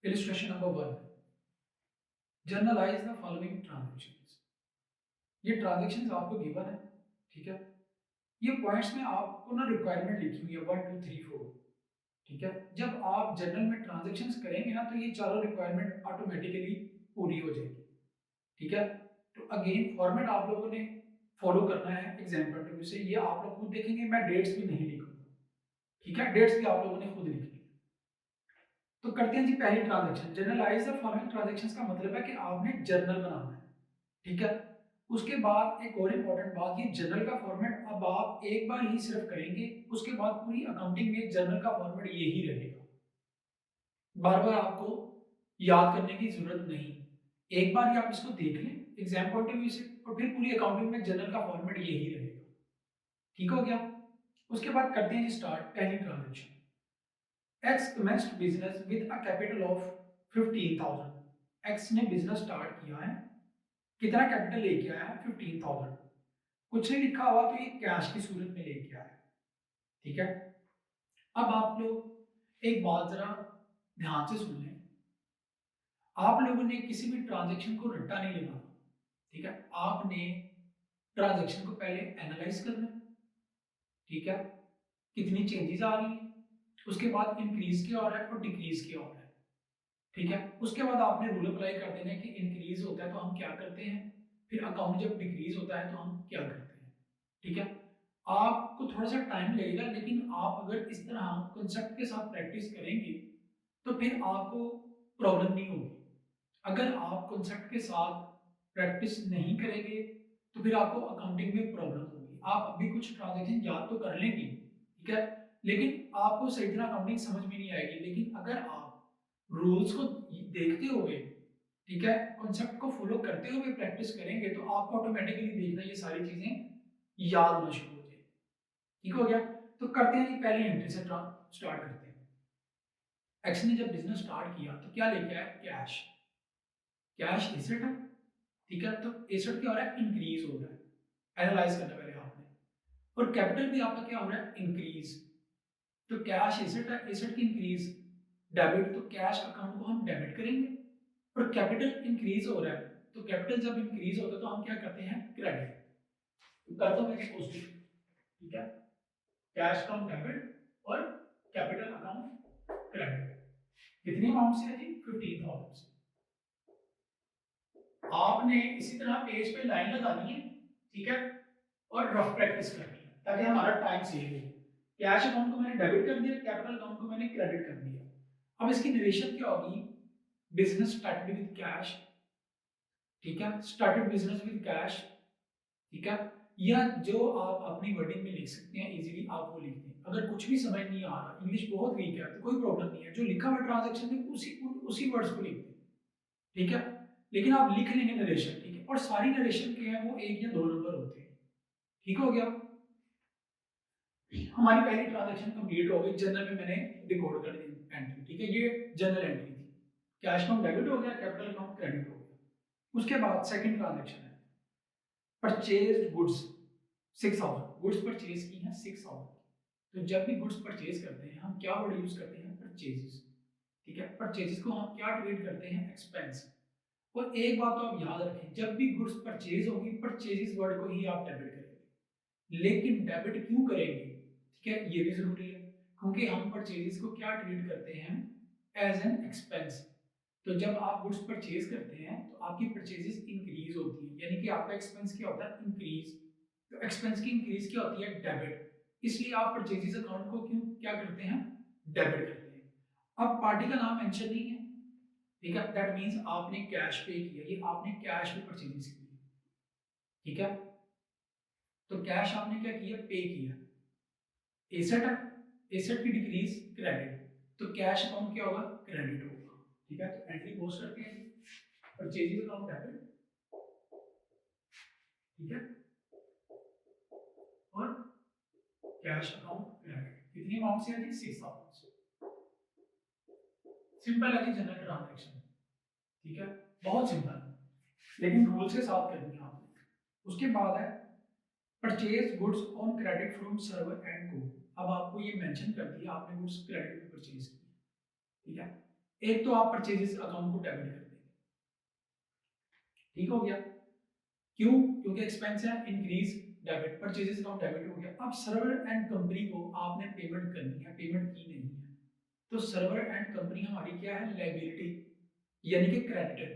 Illustration number 1, generalized the following transactions. ये transactions आपको given है, ठीक है। ये पॉइंट्स में आपको ना रिक्वायरमेंट लिखी हुई है 1 2 3 4, ठीक है। जब आप जर्नल में ट्रांजैक्शंस करेंगे ना तो ये चारों रिक्वायरमेंट ऑटोमेटिकली पूरी हो जाएगी, ठीक है। तो अगेन फॉर्मेट आप लोगों ने फॉलो करना है एग्जाम पॉइंट ऑफ व्यू से। ये आप लोग खुद देखेंगे, मैं डेट्स भी नहीं लिखूंगा, ठीक है। डेट्स भी आप लोगों ने खुद लिखनी है। तो करते हैं जी पहली transaction, generalized the following transactions का मतलब है कि आपने जर्नल बनाना है, ठीक है। उसके बाद एक और इम्पॉर्टेंट बात, ये जर्नल का फॉर्मेट अब आप एक बार ही सिर्फ करेंगे, उसके बाद पूरी अकाउंटिंग में जर्नल का फॉर्मेट यही रहेगा, बार बार आपको याद करने की जरूरत नहीं। एक बार ही आप इसको देख लें एग्जाम पॉइंट ऑफ व्यू से, और फिर पूरी अकाउंटिंग में जर्नल का फॉर्मेट यही रहेगा, ठीक हो गया। उसके बाद करते हैं जी स्टार्ट पहली transaction. X commenced business with a capital of 15,000। X ने बिजनेस स्टार्ट किया है, कितना कैपिटल लेके आया है? 15,000। कुछ नहीं लिखा हुआ तो ये कैश की सूरत में लेके आया है, ठीक है। अब आप लोग एक बात जरा ध्यान से सुन लें, आप लोगों ने किसी भी ट्रांजेक्शन को रट्टा नहीं लगाना, ठीक है। आपने ट्रांजेक्शन को पहले एनालाइज करना है, ठीक है, कितनी चेंजेस आ रही है, उसके बाद इंक्रीज क्या हो रहा है और डिक्रीज क्या हो रहा है, ठीक है। उसके बाद आपने रूल अप्लाई कर देना है कि इंक्रीज होता है तो हम क्या करते हैं, फिर अकाउंट जब डिक्रीज होता है तो हम क्या करते हैं, ठीक है। आपको थोड़ा सा टाइम लगेगा, लेकिन आप अगर इस तरह कंसेप्ट के साथ प्रैक्टिस करेंगे तो फिर आपको प्रॉब्लम नहीं होगी। अगर आप कंसेप्ट के साथ प्रैक्टिस नहीं करेंगे तो फिर आपको अकाउंटिंग में प्रॉब्लम होगी। आप अभी कुछ ट्रांजेक्शन याद तो कर लेंगे, ठीक है, लेकिन आपको सही तरह अकाउंटिंग समझ में नहीं आएगी। लेकिन अगर आप रूल्स को देखते हुए, ठीक है, कॉन्सेप्ट को फॉलो करते हुए प्रैक्टिस करेंगे तो आपको ऑटोमेटिकली देखना ये सारी चीजें याद होना शुरू हो जाएगी, ठीक हो गया। तो करते हैं जी पहली एंट्री से स्टार्ट करते हैं। एक्स ने जब बिजनेस स्टार्ट किया तो क्या लेके आया? कैश। कैश एसेट है, ठीक है। तो एसेट क्या हो रहा है? इंक्रीज हो रहा है, एनालाइज करना पहले आपने। और कैपिटल भी आपका क्या हो रहा है? इंक्रीज। तो कैश एसेट है, एसेट की इंक्रीज डेबिट, तो कैश अकाउंट को हम डेबिट करेंगे। और कैपिटल इंक्रीज हो रहा है, तो कैपिटल जब इंक्रीज होता है तो हम क्या करते हैं? क्रेडिट। तो करता हूं मैं पॉजिटिव, ठीक है, कैश अकाउंट डेबिट और कैपिटल अकाउंट क्रेडिट। कितनी अमाउंट से है जी? 15,000 से। आपने इसी तरह पेज पे लाइन लगानी है, ठीक है, और रफ प्रैक्टिस करनी है ताकि हमारा टाइम सेव हो। कैश अकाउंट को मैंने डेबिट कर दिया, कैपिटल अकाउंट को मैंने क्रेडिट कर दिया। अब इसकी नरेशन क्या होगी? बिजनेस स्टार्टेड विद कैश, ठीक है, स्टार्टेड बिजनेस विद कैश, ठीक है। या जो आप अपनी वर्डिंग में लिख सकते हैं इजीली, आप वो लिख दें। अगर कुछ भी समझ नहीं आ रहा, इंग्लिश बहुत वीक है, तो कोई प्रॉब्लम नहीं है, जो लिखा हुआ ट्रांजैक्शन में उसी वर्ड्स को लिख दें, ठीक है। लेकिन आप लिख लेंगे नरेशन, ठीक है, और सारी नरेशन के हैं वो 1 या 2 नंबर होते हैं, ठीक हो गया। हमारी पहली ट्रांजैक्शन कंप्लीट हो गई, जनरल में मैंने रिकॉर्ड कर दी एंट्री, ठीक है, ये जनरल एंट्री थी। कैश अकाउंट डेबिट हो गया, कैपिटल अकाउंट क्रेडिट हो गया। उसके बाद सेकंड ट्रांजैक्शन है परचेज्ड गुड्स 6,000। गुड्स परचेज की हैं 6,000। तो जब भी गुड्स परचेज करते हैं हम क्या वर्ड यूज करते हैं? परचेजेस, ठीक है। परचेजेस को हम क्या ट्रीट करते हैं? एक्सपेंस। और एक बात तो आप याद रखें, जब भी गुड्स परचेज होगी परचेजेस वर्ड को ही आप डेबिट करेंगे। लेकिन डेबिट क्यों करेंगे, ठीक है, ये भी जरूरी है, क्योंकि हम परचेजेस को क्या ट्रीट करते हैं? As an expense. तो जब आप गुड्स परचेज करते हैं तो आपकी परचेजेस इंक्रीज होती है, यानी कि आपका एक्सपेंस क्या होता है? इंक्रीज। तो एक्सपेंस की इंक्रीज क्या होती है? डेबिट। इसलिए आप परचेजेस अकाउंट को क्यों क्या करते हैं? डेबिट करते हैं। अब पार्टी का नाम मेंशन नहीं है, ठीक है, दैट मींस आपने कैश पे किया, ये आपने कैश में परचेजेस की, ठीक है। तो कैश आपने क्या किया? पे किया। एसेट है, एसेट की डिक्रीज क्रेडिट, तो कैश अकाउंट क्या होगा? क्रेडिट होगा, ठीक है। तो एंट्री पोस्ट करते हैं, परचेजेस अकाउंट डेबिट, ठीक है, और कैश अकाउंट क्रेडिट। कितनी अमाउंट से है जी? 6,000 से। सिंपल है जी जनरल ट्रांजैक्शन, ठीक है, बहुत सिंपल, लेकिन रूल्स के साथ करनी है आपने। उसके बाद है purchase goods on credit from server and को। अब आपको ये मेंशन कर दिया आपने गुड्स क्रेडिट पे परचेज की, ठीक है। एक तो आप परचेजेस अकाउंट को डेबिट कर देंगे, ठीक हो गया। क्यों? क्योंकि एक्सपेंस है increase, debit, purchases account debit हो गया। अब सर्वर एंड कंपनी को आपने पेमेंट करनी है, पेमेंट की नहीं है, तो सर्वर एंड कंपनी हमारी क्या है, लायबिलिटी, यानी कि क्रेडिटर,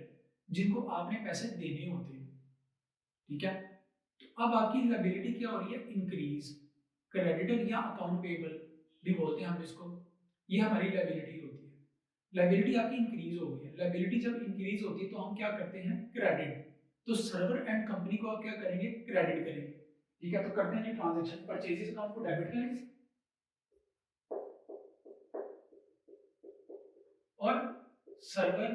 जिनको आपने पैसे देने होते हैं, ठीक है। तो अब आपकी लायबिलिटी क्या हो रही है, इंक्रीज, क्रेडिटर या अकाउंट पेबल भी बोलते हैं हम इसको, ये हमारी लायबिलिटी होती है। लायबिलिटी आपकी इंक्रीज हो गई है, लायबिलिटी जब इंक्रीज होती है तो हम क्या करते हैं, क्रेडिट, तो सर्वर एंड कंपनी को आप क्या करेंगे, क्रेडिट करेंगे, ठीक है। तो करते हैं ट्रांजैक्शन, परचेजेस अकाउंट को डेबिट करेंगे और सर्वर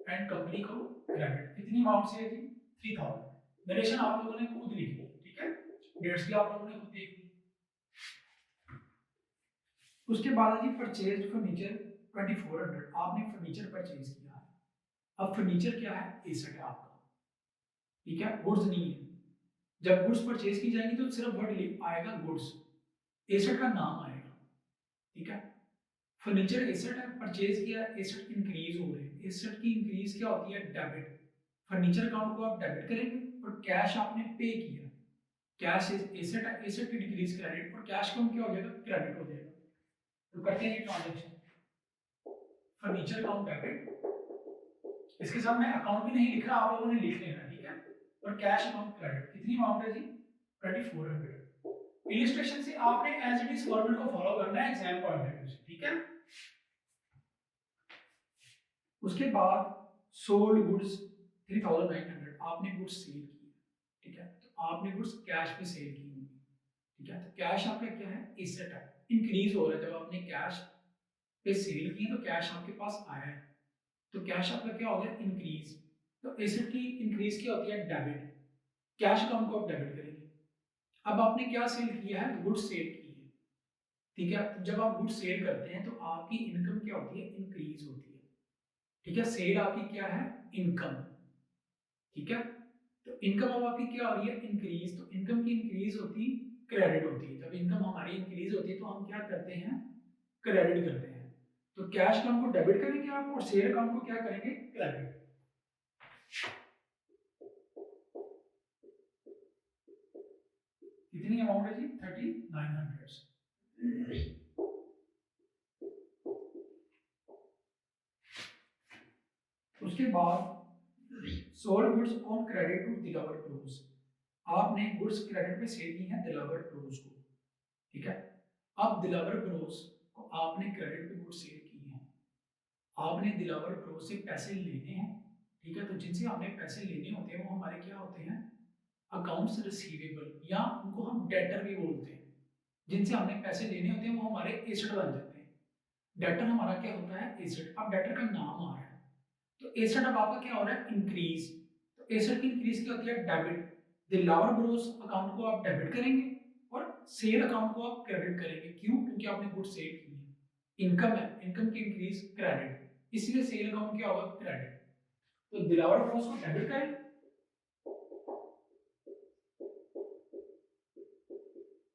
एंड कंपनी को क्रेडिट। कितनी अमाउंट से है जी, 3000। नरेशन आप लोगों ने खुद लिखी, ठीक है, डेट्स भी आप लोगों ने खुद देख ली। उसके बाद है जी परचेज फर्नीचर 2400, आपने फर्नीचर परचेज किया है। अब फर्नीचर क्या है, एसेट है आपका, ठीक है, गुड्स नहीं है। जब गुड्स परचेज की जाएंगी तो सिर्फ वर्ड आएगा गुड्स, एसेट का नाम आएगा, ठीक है। फर्नीचर एसेट है, परचेज किया, एसेट इंक्रीज हो रहे हैं, एसेट की इंक्रीज क्या होती है, डेबिट, फर्नीचर अकाउंट को आप डेबिट करेंगे और कैश आपने पे किया, कैश एसेट है, एसेट की डिक्रीज क्रेडिट और कैश अकाउंट क्या हो जाएगा, क्रेडिट हो जाएगा। तो करते हैं ये ट्रांजैक्शन, फर्नीचर अकाउंट डेबिट, इसके साथ मैं अकाउंट भी नहीं लिख रहा, आप लोगों ने लिख लेना, ठीक है, और कैश अकाउंट क्रेडिट। कितनी अमाउंट है जी, 2400। इलिस्ट्रेशन से आपने एज इट इज फॉर्मेट को फॉलो करना है एग्जाम पॉइंट ऑफ व्यू से, ठीक है। उसके बाद सोल्ड गुड्स 3900, आपने गुड्स सेल की, ठीक है, तो आपने गुड्स कैश पे सेल की होगी, ठीक है। तो कैश आपका क्या है, एसेट है, इंक्रीज हो रहा है, जब आपने कैश पे सेल की तो कैश आपके पास आया है, तो कैश आपका क्या हो गया, इंक्रीज। तो एसेट की इंक्रीज क्या होती है, डेबिट, कैश अकाउंट को आप डेबिट करेंगे। अब आपने क्या सेल किया है, गुड्स सेल की है, ठीक है। तो जब आप गुड्स सेल करते हैं तो आपकी इनकम क्या होती है, इंक्रीज होती है, ठीक है। सेल आपकी क्या है, इनकम, ठीक है। तो इनकम अब आपकी क्या हो रही है, इंक्रीज, तो इनकम की इंक्रीज होती क्रेडिट होती है। जब इनकम हमारी इंक्रीज होती है तो हम क्या करते हैं, क्रेडिट करते हैं। तो कैश अकाउंट को डेबिट करेंगे आप और सेल अकाउंट को क्या करेंगे, क्रेडिट। कितनी अमाउंट है जी, 3900। उसके बाद sold goods on credit to Dilawar close, आपने गुड्स क्रेडिट पे सेल की है दिलावर क्लोज को, ठीक है। अब दिलावर क्लोज को आपने क्रेडिट पे गुड्स सेल की है, आपने दिलावर क्लोज से पैसे लेने हैं, ठीक है। तो जिनसे आपने पैसे लेने होते हैं वो हमारे क्या होते हैं, अकाउंट्स रिसीवेबल, या उनको हम डेटर भी बोलते हैं। जिनसे हमने पैसे लेने होते हैं वो हमारे एसेट बन जाते हैं। डेटर हमारा क्या होता है, एसेट। अब डेटर का नाम आ रहा है, तो एसेट अब आपका क्या हो रहा है, इंक्रीज। तो एसेट की इंक्रीज क्या होती है, डेबिट, दिलावर ग्रोस अकाउंट को आप डेबिट करेंगे और सेल अकाउंट को आप क्रेडिट करेंगे। क्यों? क्योंकि आपने गुड सेल की है, इनकम है, इनकम की इंक्रीज क्रेडिट, इसलिए सेल अकाउंट क्या होगा, क्रेडिट। तो दिलावर ग्रोस को डेबिट करें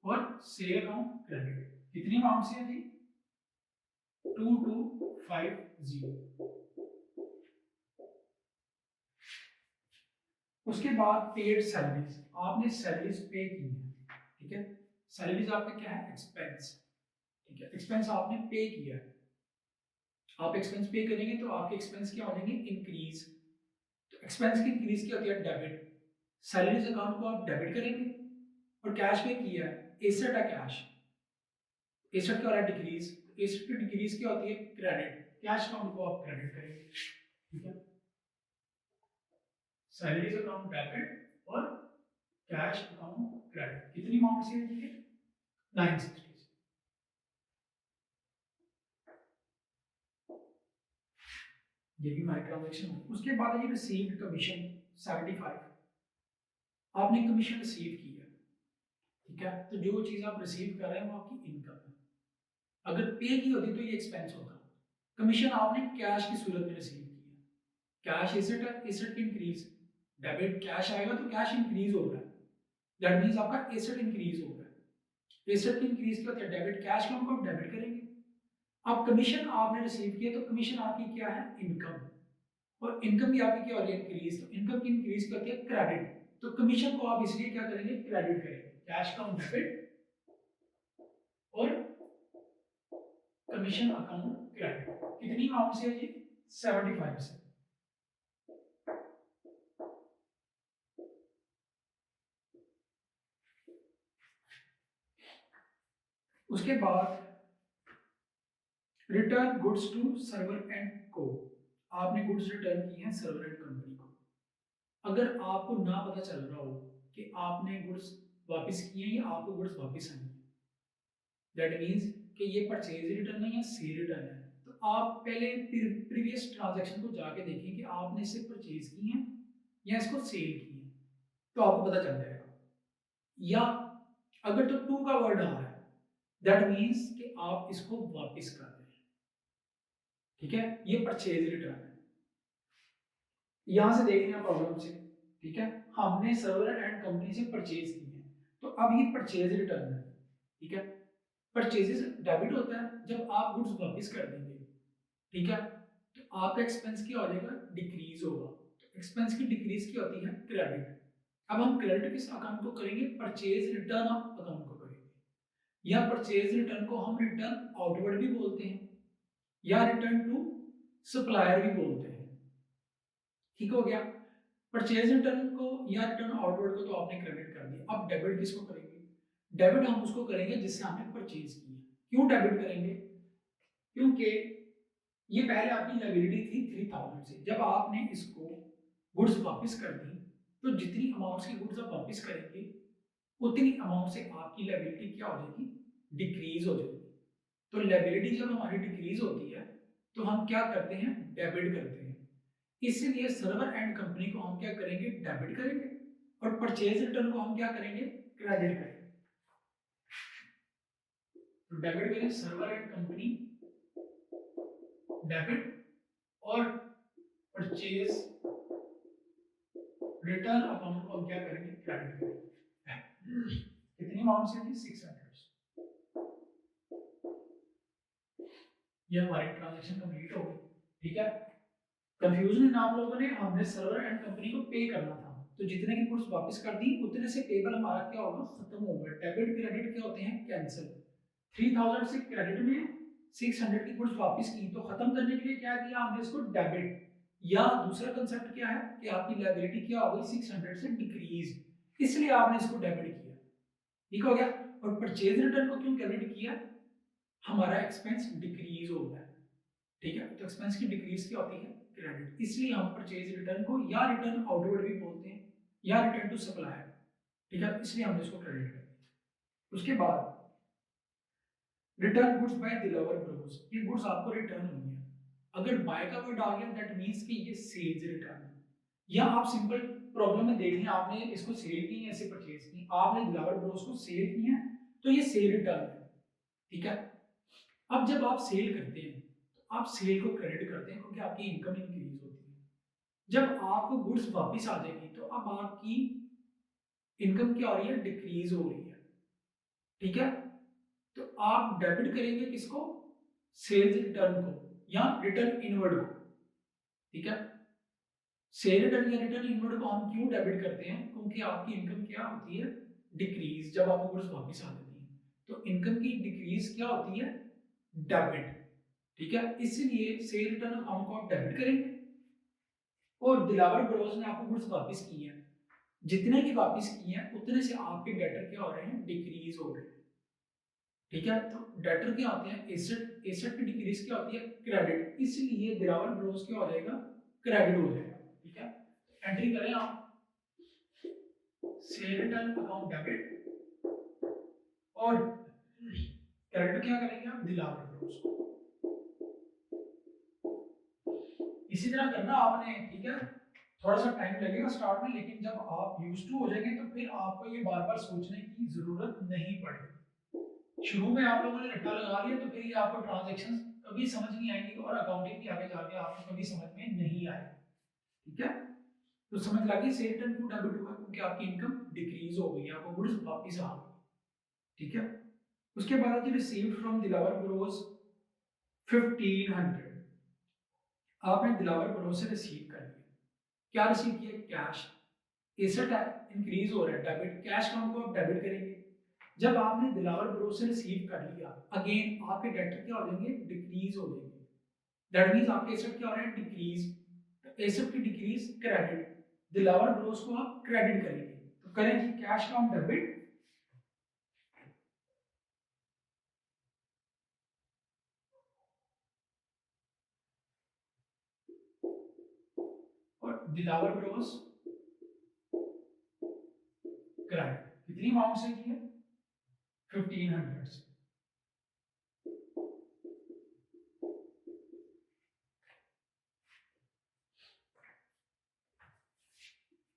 और सेल अकाउंट क्रेडिट। कितनी अमाउंट से है जी, 2250। उसके बाद पेड सैलरीज, आपने सैलरीज पे की है, ठीक है। सैलरीज आपका क्या है, एक्सपेंस, ठीक है। एक्सपेंस आपने पे किया है, आप एक्सपेंस पे करेंगे तो आपके एक्सपेंस क्या हो जाएंगे, इंक्रीज। तो एक्सपेंस की इंक्रीज क्या होती है, डेबिट, सैलरीज अकाउंट को आप डेबिट करेंगे और कैश पे किया है, एसेट है कैश, एसेट क्या हो रहा है, डिक्रीज, एसेट की डिक्रीज क्या होती है, क्रेडिट, कैश अकाउंट को आप क्रेडिट करेंगे, ठीक है। सैलरीज अकाउंट डेबिट और कैश अकाउंट क्रेडिट। कितनी अमाउंट से है, 960। ये भी हमारी ट्रांजेक्शन होगी। उसके बाद ये रिसीव्ड कमीशन 75, आपने कमीशन रिसीव की है, ठीक है। तो जो चीज आप रिसीव कर रहे हैं वो आपकी इनकम है। अगर पे की होती तो ये एक्सपेंस होता। कमीशन आपने कैश की सूरत में रिसीव की है, कैश एसेट है, एसेट की इंक्रीज, डेबिट कैश आएगा तो कैश इंक्रीज हो रहा है, दैट मींस आपका एसेट इंक्रीज हो रहा है। एसेट की इंक्रीज क्या होता है, डेबिट, कैश को हम डेबिट करेंगे। अब कमीशन आपने रिसीव किया तो कमीशन आपकी क्या है, इनकम, और इनकम भी आपकी क्या हो रही है, इंक्रीज। तो इनकम की इंक्रीज क्या होती है, क्रेडिट। तो कमीशन को आप इसलिए क्या करेंगे, क्रेडिट करेंगे, कैश का डेबिट और कमीशन अकाउंट क्रेडिट। कितनी अमाउंट से है जी, 75 से। उसके बाद return goods to Sarwar and co, आपने गुड्स रिटर्न किए हैं सर्वर एंड कंपनी को। अगर आपको ना पता चल रहा हो कि आपने गुड्स वापस किए या आपको गुड्स वापस आए, दैट मीन्स कि ये परचेज रिटर्न है या सेल रिटर्न है, तो आप पहले प्रीवियस ट्रांजैक्शन को जाके देखें कि आपने इसे परचेज की है या इसको सेल की है, तो आपको पता चल जाएगा। या अगर तो टू का वर्ड आ रहा है, दैट मीन्स कि आप इसको वापस कर रहे हैं, ठीक है, ये परचेज रिटर्न है। यहां से देख लें प्रॉब्लम से, ठीक है, हमने सर्वर एंड कंपनी से परचेज की है, तो अब ये परचेज रिटर्न है, ठीक है। परचेजेस डेबिट होता है जब आप गुड्स वापस कर देंगे, ठीक है, तो आपका एक्सपेंस क्या हो जाएगा, डिक्रीज होगा। तो एक्सपेंस की डिक्रीज क्या होती है, क्रेडिट। अब हम क्रेडिट किस अकाउंट को करेंगे, परचेज रिटर्न अकाउंट को करेंगे, या परचेज रिटर्न को हम रिटर्न आउटवर्ड भी बोलते हैं या रिटर्न टू सप्लायर भी बोलते हैं, ठीक हो गया। परचेज रिटर्न को या रिटर्न आउटवर्ड को तो आपने क्रेडिट कर दिया। अब डेबिट किसको करेंगे, डेबिट हम उसको करेंगे जिससे हमने परचेज की है। क्यों डेबिट करेंगे, क्योंकि ये पहले आपकी लायबिलिटी थी 3000 से, जब आपने इसको गुड्स वापस कर दी, तो जितनी अमाउंट की गुड्स आप वापस करेंगे उतनी अमाउंट से आपकी लायबिलिटी क्या हो जाएगी, डिक्रीज हो जाएगी। तो लायबिलिटी जब हमारी डिक्रीज होती है तो हम क्या करते हैं, डेबिट करते हैं। इसलिए सर्वर एंड कंपनी को हम क्या करेंगे, डेबिट करेंगे, और परचेज रिटर्न को हम क्या करेंगे, क्रेडिट करेंगे। तो डेबिट करें सर्वर एंड कंपनी डेबिट, और परचेज रिटर्न अकाउंट को हम क्या करेंगे, क्रेडिट करेंगे। कितनी अमाउंट से थी, 600। ये हमारी ट्रांजैक्शन कंप्लीट हो गई, ठीक है। कंफ्यूजन है ना आप लोगों ने, हमने सर्वर एंड कंपनी को पे करना था, तो जितने की गुड्स वापस कर दी उतने से पेबल हमारा क्या होगा, खत्म होगा। डेबिट क्रेडिट क्या होते हैं, कैंसिल। 3000 से क्रेडिट में 600 की गुड्स वापस की, तो खत्म करने के लिए क्या किया हमने, इसको डेबिट। या दूसरा कंसेप्ट क्या है कि आपकी लायबिलिटी क्या हो गई, 600 से डिक्रीज, इसलिए आपने इसको डेबिट किया, ठीक हो गया। और परचेज रिटर्न को क्यों क्रेडिट किया, हमारा एक्सपेंस डिक्रीज हो गया, ठीक है। तो एक्सपेंस की डिक्रीज क्या होती है, क्रेडिट, इसलिए हम परचेज रिटर्न को या रिटर्न आउटवर्ड भी बोलते हैं या रिटर्न टू सप्लायर, ठीक है, इसलिए हमने इसको क्रेडिट कर दिया। उसके बाद return goods by Dilawar bros, ये गुड्स आपको रिटर्न हुई है। अगर बाय का वर्ड आ गया दैट मींस कि ये सेल्स रिटर्न है। या आप सिंपल प्रॉब्लम में देख लें, आपने इसको सेल की है, ऐसे परचेज की, आपने डिलीवर ब्रोज को सेल की है, तो ये सेल रिटर्न है, ठीक है। अब जब आप सेल करते हैं तो आप सेल को क्रेडिट करते हैं क्योंकि आपकी इनकम इंक्रीज होती है। जब आपको गुड्स वापस आ जाएगी तो अब आपकी इनकम क्या हो रही है, डिक्रीज हो रही है, ठीक है। तो आप डेबिट करेंगे किसको, सेल्स रिटर्न को या रिटर्न इनवर्ड को, ठीक है। सेल रिटर्न या रिटर्न इनवर्ड को हम क्यों डेबिट करते हैं, क्योंकि आपकी इनकम क्या होती है, डिक्रीज, जब आपको गुड्स वापस आ जाती है तो इनकम की डिक्रीज क्या होती है, डेबिट, ठीक है। इसलिए सेल रिटर्न अकाउंट को आप डेबिट करेंगे। और दिलावर ब्रोस ने आपको गुड्स वापस की है, जितने की वापस की है उतने से आपके डेटर क्या हो रहे हैं, डिक्रीज हो रहे हैं, ठीक है। तो डेटर क्या होते हैं, एसेट, एसेट की डिक्रीज क्या होती है, क्रेडिट, इसलिए दिलावर ब्रोस क्या हो जाएगा, क्रेडिट हो जाएगा, ठीक है। एंट्री करें आप, सेल रिटर्न अकाउंट डेबिट, और क्रेडिट क्या करेंगे आप, दिलावर ब्रोस को। इसी तरह करना आपने, ठीक है। थोड़ा सा टाइम लगेगा स्टार्ट में, लेकिन जब आप यूज्ड टू हो जाएंगे तो फिर आपको ये बार बार सोचने की जरूरत नहीं पड़ेगी। शुरू में आप लोगों ने रट्टा लगा लिया तो फिर ये आपको ट्रांजैक्शंस कभी समझ नहीं आएंगी और अकाउंटिंग भी आगे जाके आपको कभी समझ में नहीं आएगी, ठीक है। तो समझ लगी सेल रिटर्न क्यों डेबिट हुआ, क्योंकि आपकी इनकम डिक्रीज हो गई, आपको गुड्स वापस आ गई, ठीक है। उसके बाद रिसीव्ड फ्रॉम दिलावर ब्रोस, 1500 आपने दिलावर ब्रो से रिसीव कर लिया। क्या रिसीव किया? कैश। एसेट है, इंक्रीज हो रहा है, डेबिट। कैश अकाउंट को आप डेबिट करेंगे। जब आपने दिलावर ब्रो से रिसीव कर लिया, अगेन आपके डेटर क्या हो जाएंगे? डिक्रीज हो जाएंगे। दैट मींस आपके एसेट क्या हो रहे हैं? डिक्रीज। तो एसेट की डिक्रीज क्रेडिट, दिलावर ब्रोस को आप क्रेडिट करेंगे। तो करें जी कैश अकाउंट डेबिट, और दिलावर ब्रोस क्रेडिट। कितनी अमाउंट से की है? 1500 से।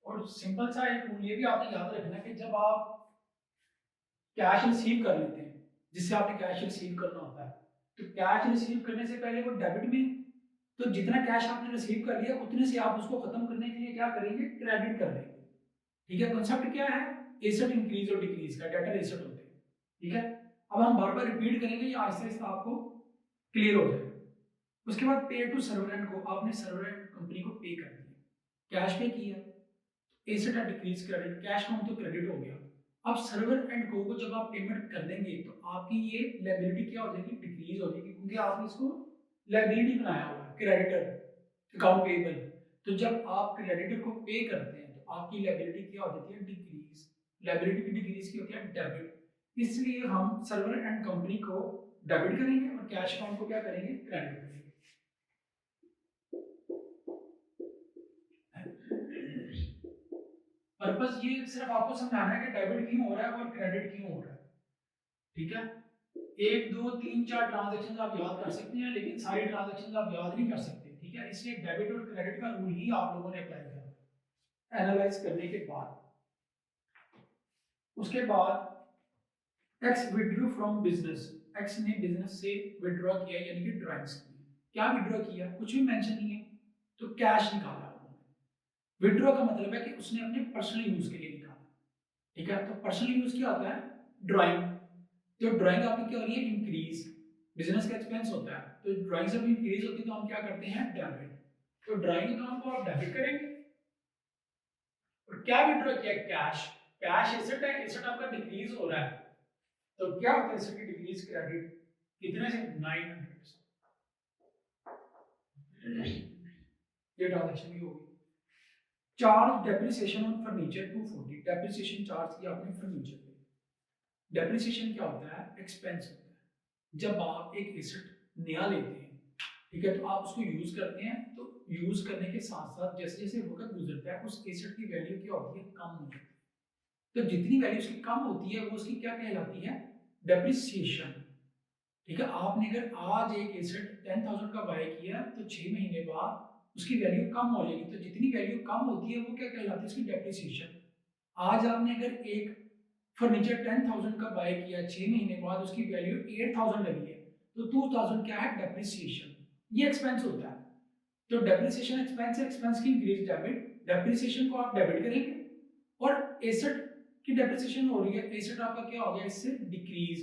और सिंपल सा एक रूल ये भी आपने याद रखना कि जब आप कैश रिसीव कर लेते हैं, जिससे आपने कैश रिसीव करना होता है, तो कैश रिसीव करने से पहले वो डेबिट में, तो जितना कैश आपने रिसीव कर लिया उतने से आप उसको खत्म करने के लिए क्या करेंगे? क्रेडिट कर लेंगे। ठीक है, कॉन्सेप्ट क्या है? एसेट इंक्रीज और डिक्रीज का, डेटर एसेट होते हैं। ठीक है, अब हम बार बार रिपीट करेंगे, ये आहिस्ता आहिस्ता आपको क्लियर हो जाएगा। उसके बाद पे टू सर्वर को, आपने सर्वर कंपनी को पे कर दिया, कैश पे किया, एसेट है डिक्रीज क्रेडिट, कैश काउंट तो क्रेडिट हो गया। अब सर्वर एंड को जब आप पेमेंट कर देंगे तो आपकी ये लायबिलिटी क्या हो जाएगी? डिक्रीज हो जाएगी, क्योंकि आपने इसको लायबिलिटी बनाया हुआ है, क्रेडिटर, अकाउंट पेबल। तो जब आप क्रेडिटर को पे करते हैं तो आपकी लायबिलिटी क्या हो जाती है? डिक्रीज। लायबिलिटी की डिक्रीज की होती है डेबिट। इसलिए हम सर्वर एंड कंपनी को डेबिट करेंगे और कैश अकाउंट को क्या करेंगे? क्रेडिट करेंगे। पर्पस ये सिर्फ आपको समझाना है कि डेबिट क्यों हो रहा है और क्रेडिट क्यों हो रहा है। ठीक है, एक दो तीन चार ट्रांजेक्शन आप याद कर सकते हैं, लेकिन सारी ट्रांजेक्शन आप याद नहीं कर सकते। ठीक है, इसलिए डेबिट और क्रेडिट का रूल ही आप लोगों ने अप्लाई करना एनालाइज करने के बाद। उसके बाद x withdrew from business, x ने बिजनेस से विड्रॉ किया, यानी कि ड्राइंग्स की। क्या विड्रॉ किया? कुछ भी मेंशन नहीं है, तो कैश निकाला उन्होंने। विड्रॉ का मतलब है कि उसने अपने पर्सनल यूज के लिए निकाला। ठीक है, तो पर्सनल यूज क्या होता है? ड्राइंग। तो ड्राइंग आपकी क्या हो रही है? इंक्रीज। बिजनेस का एक्सपेंस होता है, तो ड्राइंग जब इंक्रीज होती है तो हम क्या करते हैं? डेबिट। तो ड्राइंग अकाउंट को आप डेबिट करेंगे। और क्या विड्रॉ किया? कैश। कैश एसेट है, एसेट आपका डिक्रीज हो रहा है, तो क्या होता है? एसेट की डिक्रीज क्रेडिट। कितने से? 900 से। ये ट्रांजैक्शन भी होगी। Charge depreciation on furniture 240, depreciation charge किया आपने फर्नीचर पे। डेप्रिसिएशन क्या होता है? एक्सपेंस होता है। जब आप एक एसेट नया लेते हैं, ठीक है, तो आप उसको यूज करते हैं, तो यूज करने के साथ साथ जैसे जैसे वक्त गुजरता है उस एसेट की वैल्यू क्या होती है? कम हो जाती है। तो जितनी वैल्यू उसकी कम होती है वो उसकी क्या कहलाती है? डेप्रिसिएशन। ठीक है, आपने अगर आज एक एसेट 10,000 का बाय किया तो 6 महीने बाद उसकी वैल्यू कम हो जाएगी, तो जितनी वैल्यू कम होती है वो क्या कहलाती है? उसकी डेप्रिसिएशन। आज आपने अगर एक फर्नीचर 10,000 का बाय किया, 6 महीने बाद उसकी वैल्यू 8,000 लगी है, तो 2,000 क्या है? डेप्रिसिएशन। ये एक्सपेंस होता है। तो डेप्रिसिएशन एक्सपेंस है, एक्सपेंस की इंक्रीज डेबिट, डेप्रिसिएशन को आप डेबिट करेंगे। और एसेट की डेप्रिसिएशन हो रही है, एसेट आपका क्या हो गया? इससे डिक्रीज।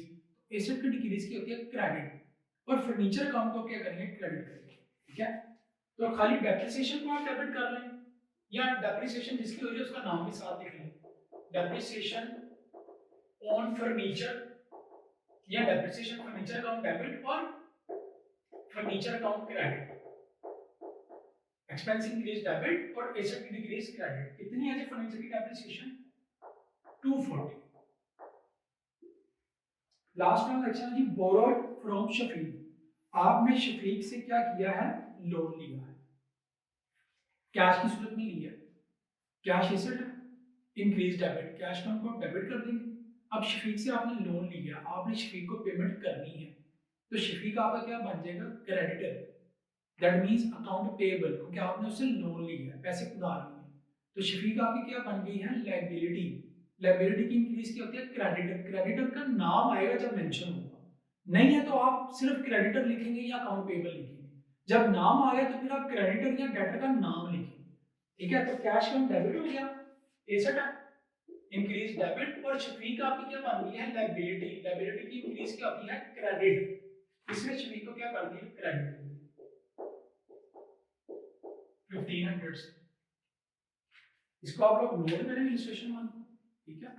एसेट की डिक्रीज की होती है क्रेडिट, और फर्नीचर अकाउंट को क्या करेंगे? क्रेडिट करेंगे। ठीक है, तो खाली डेप्रिसिएशन को आप डेबिट कर लें, या डेप्रिसिएशन जिसकी हो रही है उसका नाम भी साथ लिख लें, डेप्रिसिएशन ऑन फर्नीचर, या डेप्रिसिएशन फर्नीचर अकाउंट डेबिट और furniture account credit. Expense increase debit और एसेट की डिक्रीज क्रेडिट। कितनी है जी फर्नीचर की डेप्रिसिएशन? 240। लास्ट ट्रांजैक्शन है जी बोरोड फ्रॉम शफीक। आपने शफीक से क्या किया है? लोन लिया है, कैश की सूरत में लिया है। कैश एसेट है, इंक्रीज डेबिट, कैश को हम डेबिट कर देंगे। अब शफीक से आपने लोन लिया, आपने शफीक को पेमेंट करनी है, तो शफीक आपका क्या बन जाएगा? Creditor. That means account payable, क्योंकि आपने उससे लोन लिया है, पैसे उधार लिए हैं। तो शफीक आपकी क्या बन गई है? लायबिलिटी। लायबिलिटी की इंक्रीज क्या होती है? क्रेडिटर। क्रेडिटर का नाम आएगा जब मेंशन होगा, नहीं है तो आप सिर्फ क्रेडिटर लिखेंगे या अकाउंट पेएबल लिखेंगे। जब नाम आ गया तो फिर आप क्रेडिटर या डेटर का नाम लिखेंगे। ठीक है, तो कैश का डेबिट हो गया, एसेट है, इंक्रीज डेबिट, और शफीक आपकी क्या बन गई है? लायबिलिटी। लायबिलिटी की इंक्रीज क्या होती है? क्रेडिट। इसमें छवि को क्या कर दिया, क्रेडिट कर दिया 1500 से। इसको आप लोग नोट करें इलस्ट्रेशन 1, ठीक है।